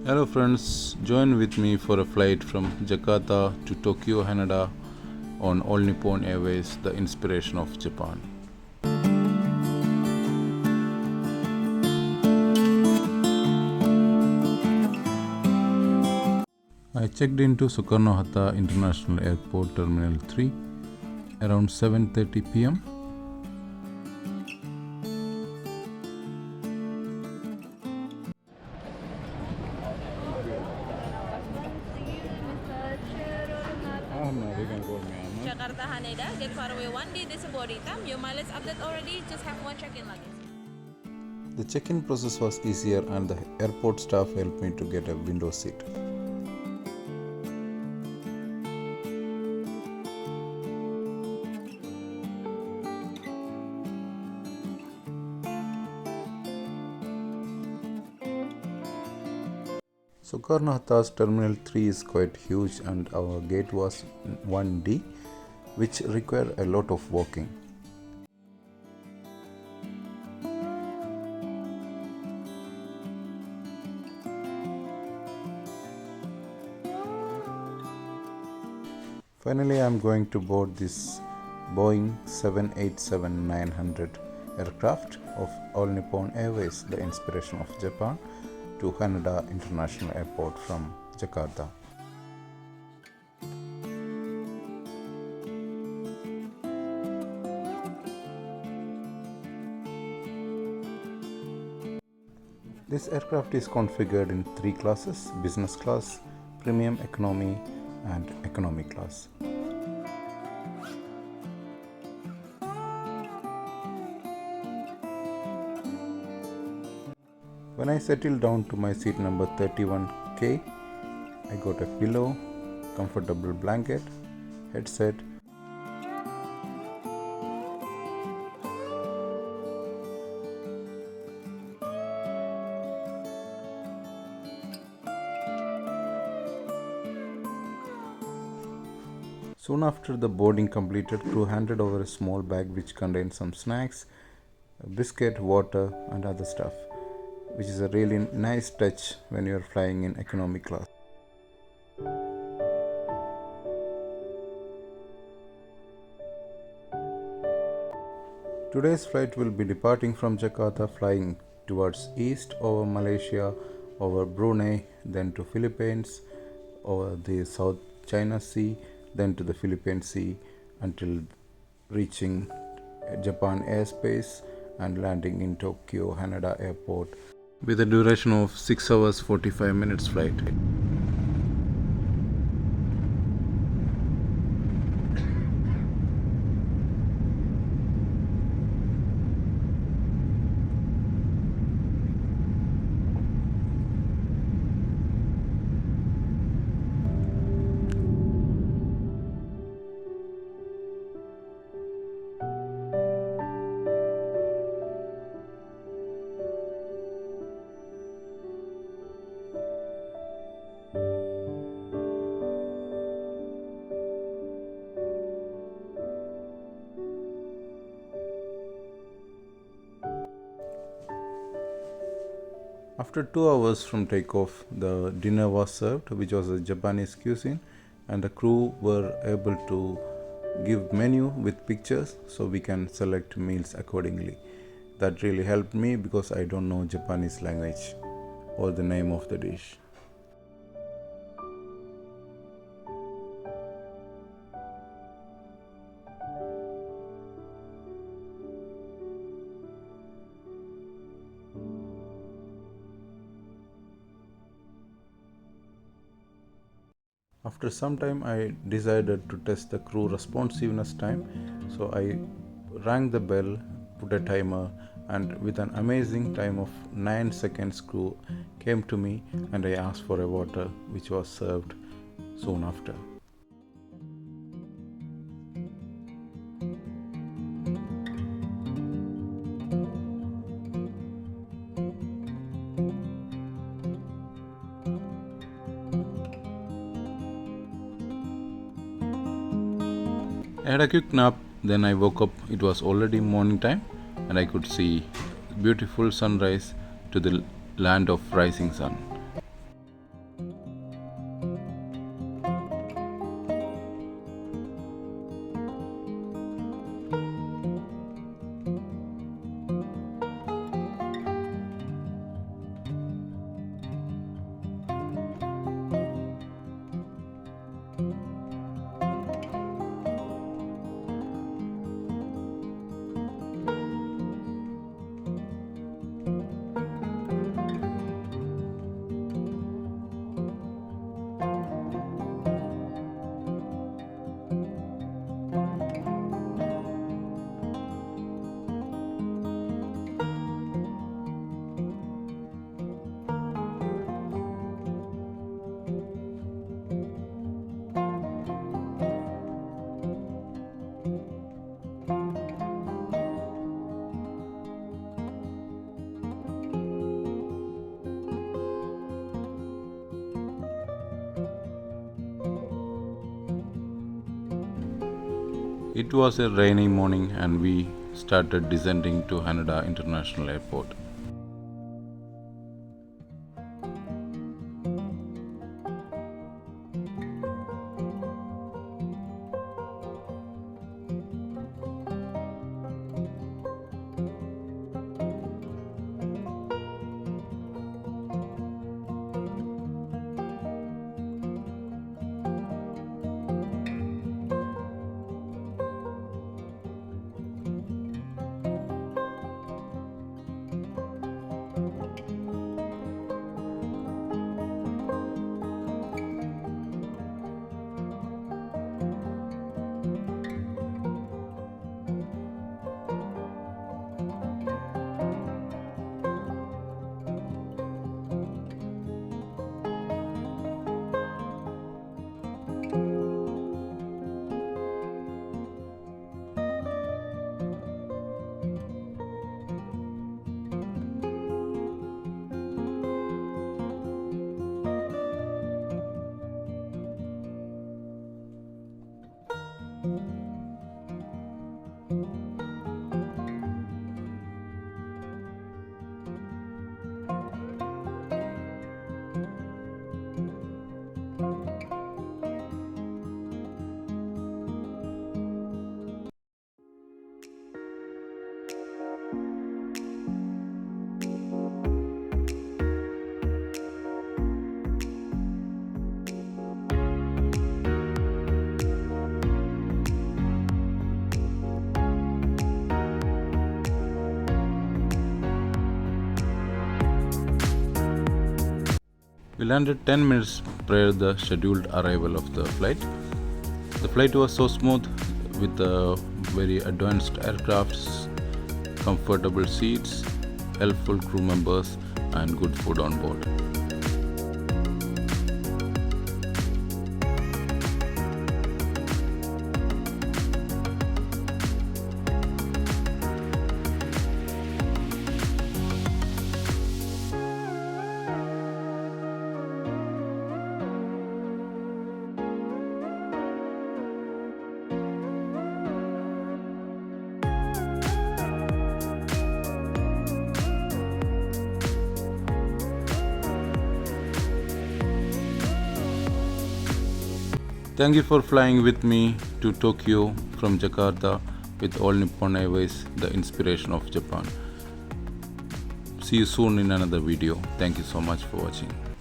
Hello friends, join with me for a flight from Jakarta to Tokyo, Haneda on All Nippon Airways, the inspiration of Japan. I checked into Sukarnohata International Airport Terminal 3 around 7:30 p.m. Jakarta Haneda, get far away 1 day, this is boarding time. Your mileage update already, just have one check-in luggage. The check-in process was easier and the airport staff helped me to get a window seat. Sukarnohata's Terminal 3 is quite huge and our gate was 1D, which required a lot of walking. Finally, I am going to board this Boeing 787-900 aircraft of All Nippon Airways, the inspiration of Japan, to Haneda International Airport from Jakarta. This aircraft is configured in three classes: business class, premium economy, and economy class. When I settled down to my seat number 31K, I got a pillow, comfortable blanket, headset. Soon after the boarding completed, crew handed over a small bag which contained some snacks, a biscuit, water, and other stuff, which is a really nice touch when you are flying in economy class. Today's flight will be departing from Jakarta, flying towards east over Malaysia, over Brunei, then to Philippines, over the South China Sea, then to the Philippine Sea, until reaching Japan airspace and landing in Tokyo Haneda Airport with a duration of 6 hours 45 minutes flight. After 2 hours from takeoff, the dinner was served, which was a Japanese cuisine, and the crew were able to give menu with pictures so we can select meals accordingly. That really helped me because I don't know Japanese language or the name of the dish. After some time, I decided to test the crew responsiveness time, so I rang the bell, put a timer, and with an amazing time of 9 seconds, crew came to me and I asked for a water, which was served soon after. I had a quick nap, then I woke up. It was already morning time and I could see beautiful sunrise to the land of rising sun. It was a rainy morning and we started descending to Haneda International Airport. We landed 10 minutes prior to the scheduled arrival of the flight. The flight was so smooth with very advanced aircrafts, comfortable seats, helpful crew members, and good food on board. Thank you for flying with me to Tokyo from Jakarta with All Nippon Airways, the inspiration of Japan. See you soon in another video. Thank you so much for watching.